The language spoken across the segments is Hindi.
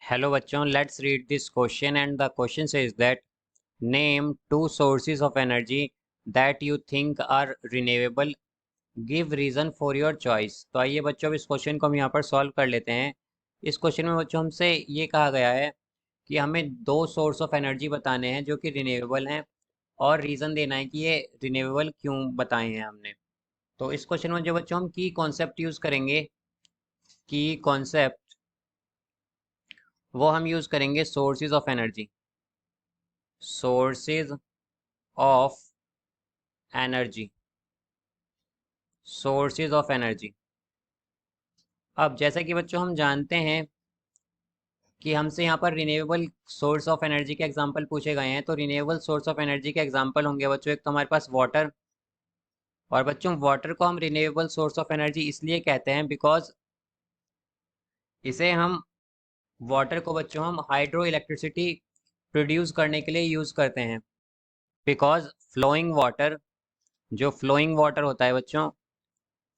Hello बच्चों, let's read this question and the question says that name two sources of energy that you think are renewable. Give reason for your choice. तो आइए बच्चों, इस क्वेश्चन को हम यहाँ पर सॉल्व कर लेते हैं। इस क्वेश्चन में बच्चों हमसे ये कहा गया है कि हमें दो सोर्स ऑफ एनर्जी बताने हैं जो कि रिन्यूएबल हैं और रीज़न देना है कि ये रिन्यूएबल क्यों बताए हैं हमने। तो इस क्वेश्चन में जो बच्चों हम की कॉन्सेप्ट यूज़ करेंगे, की कॉन्सेप्ट वो हम यूज़ करेंगे sources of energy, sources of energy, sources of energy. अब जैसा कि बच्चों हम जानते हैं कि हमसे यहाँ पर रिन्यूएबल सोर्स ऑफ एनर्जी के एग्जांपल पूछे गए हैं, तो रिन्यूएबल सोर्स ऑफ एनर्जी के एग्जांपल होंगे बच्चों, एक तो हमारे पास वाटर। और बच्चों वाटर को हम रिन्यूएबल सोर्स ऑफ एनर्जी इसलिए कहते हैं बिकॉज इसे हम वाटर को बच्चों हम हाइड्रो इलेक्ट्रिसिटी प्रोड्यूस करने के लिए यूज़ करते हैं। बिकॉज फ्लोइंग वाटर, जो फ्लोइंग वाटर होता है बच्चों,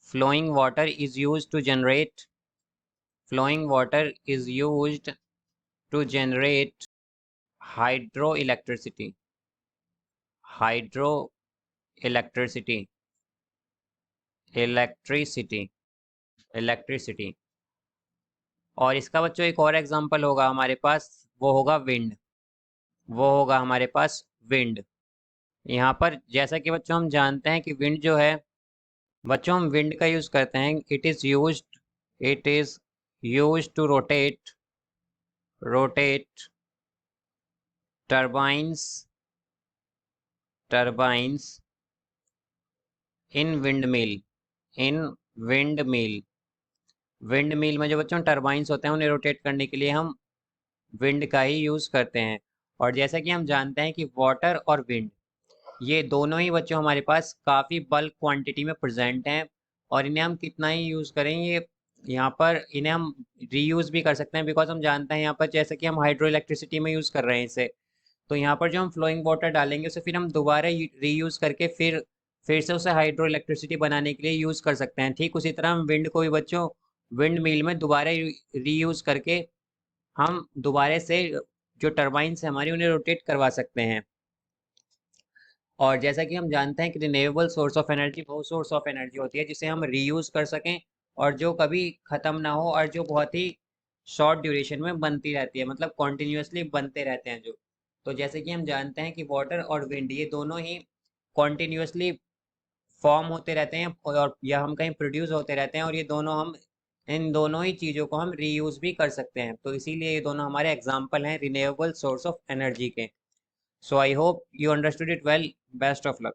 flowing water is used to generate hydroelectricity, hydroelectricity, electricity। और इसका बच्चों एक और एग्जांपल होगा हमारे पास, वो होगा विंड, वो होगा हमारे पास विंड। यहाँ पर जैसा कि बच्चों हम जानते हैं कि विंड जो है बच्चों, हम विंड का यूज़ करते हैं, it is used to rotate turbines in wind mill में जो बच्चों टर्बाइन्स होते हैं उन्हें रोटेट करने के लिए हम विंड का ही यूज़ करते हैं। और जैसा कि हम जानते हैं कि वाटर और विंड ये दोनों ही बच्चों हमारे पास काफ़ी बल्क क्वांटिटी में प्रेजेंट हैं, और इन्हें हम कितना ही यूज़ करें, ये यहाँ पर इन्हें हम रीयूज़ भी कर सकते हैं। बिकॉज हम जानते हैं यहाँ पर जैसे कि हम हाइड्रो इलेक्ट्रिसिटी में यूज़ कर रहे हैं इसे, तो यहाँ पर जो हम फ्लोइंग वाटर डालेंगे उसे फिर हम दोबारा रीयूज़ करके फिर से उसे हाइड्रो इलेक्ट्रिसिटी बनाने के लिए यूज़ कर सकते हैं। ठीक उसी तरह हम विंड को भी बच्चों विंड मिल में दोबारा रीयूज़ करके हम दोबारा से जो टर्बाइन्स है हमारी उन्हें रोटेट करवा सकते हैं। और जैसा कि हम जानते हैं कि रिन्यूएबल सोर्स ऑफ एनर्जी वो सोर्स ऑफ एनर्जी होती है जिसे हम रीयूज़ कर सकें और जो कभी ख़त्म ना हो और जो बहुत ही शॉर्ट ड्यूरेशन में बनती रहती है, मतलब कॉन्टिन्यूसली बनते रहते हैं जो। तो जैसे कि हम जानते हैं कि वाटर और विंड ये दोनों ही कॉन्टिन्यूसली फॉर्म होते रहते हैं और या हम कहीं प्रोड्यूस होते रहते हैं, और ये दोनों हम इन दोनों ही चीज़ों को हम रीयूज़ भी कर सकते हैं। तो इसीलिए ये दोनों हमारे एग्जाम्पल हैं रिन्यूएबल सोर्स ऑफ एनर्जी के। So I hope you understood it well. Best of luck.